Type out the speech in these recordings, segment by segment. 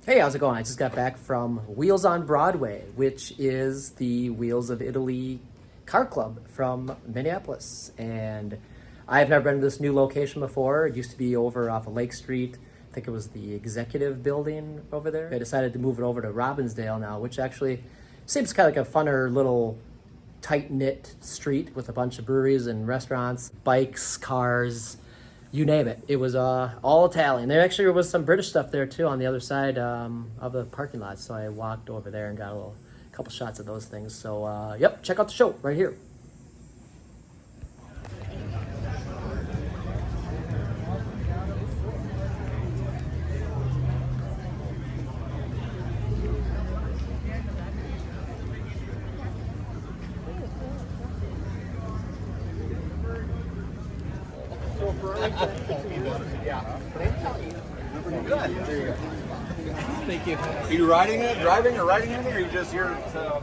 Hey, how's it going? I just got back from Wheels on Broadway, which is the Wheels of Italy car club from Minneapolis. And I've never been to this new location before. It used to be over off of Lake Street. I think it was the executive building over there. They decided to move it over to Robbinsdale now, which actually seems kind of like a funner little tight-knit street with a bunch of breweries and restaurants, bikes, cars, you name it. It was all Italian. There actually was some British stuff there too on the other side of the parking lot. So I walked over there and got a couple shots of those things. So yep, check out the show right here. Good. There you go. Thank you. Are you riding it, driving, or riding it, or are you just here to...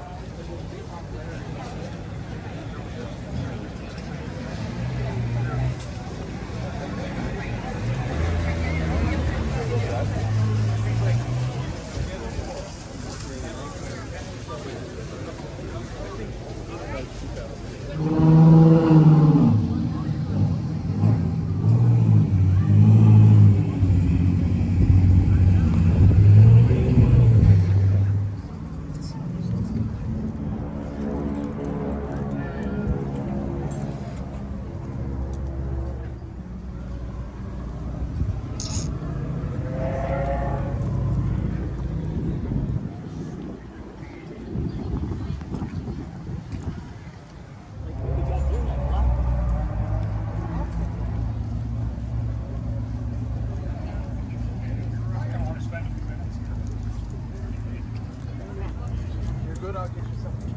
Good, I'll get you something.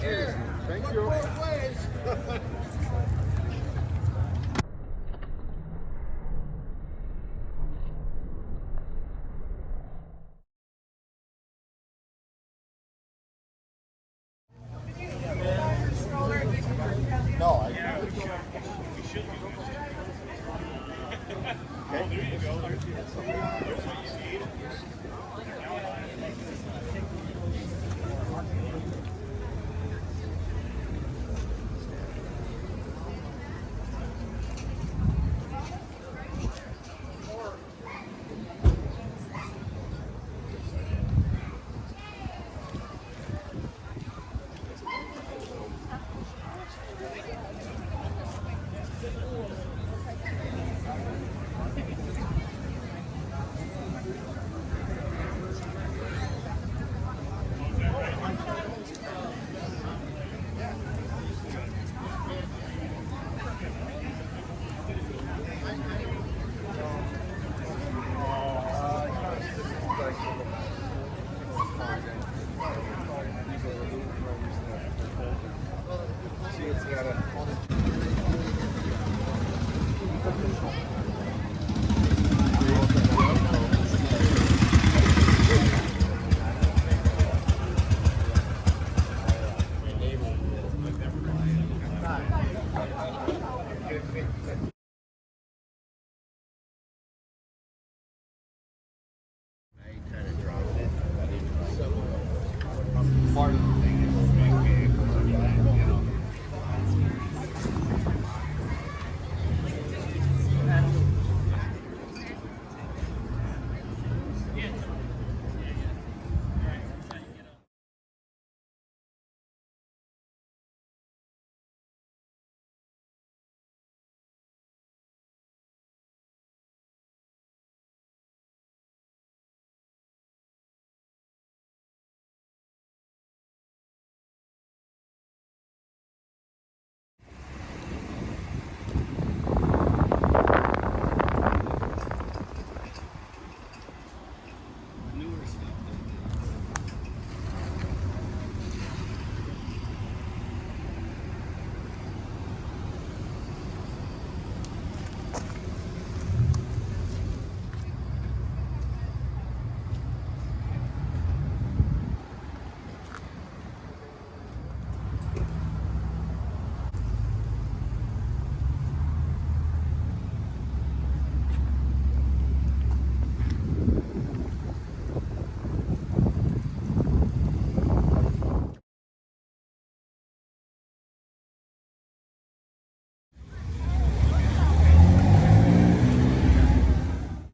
Cheers. Thank you. No, I should. Okay. There you go. There's what you need. See, it's got a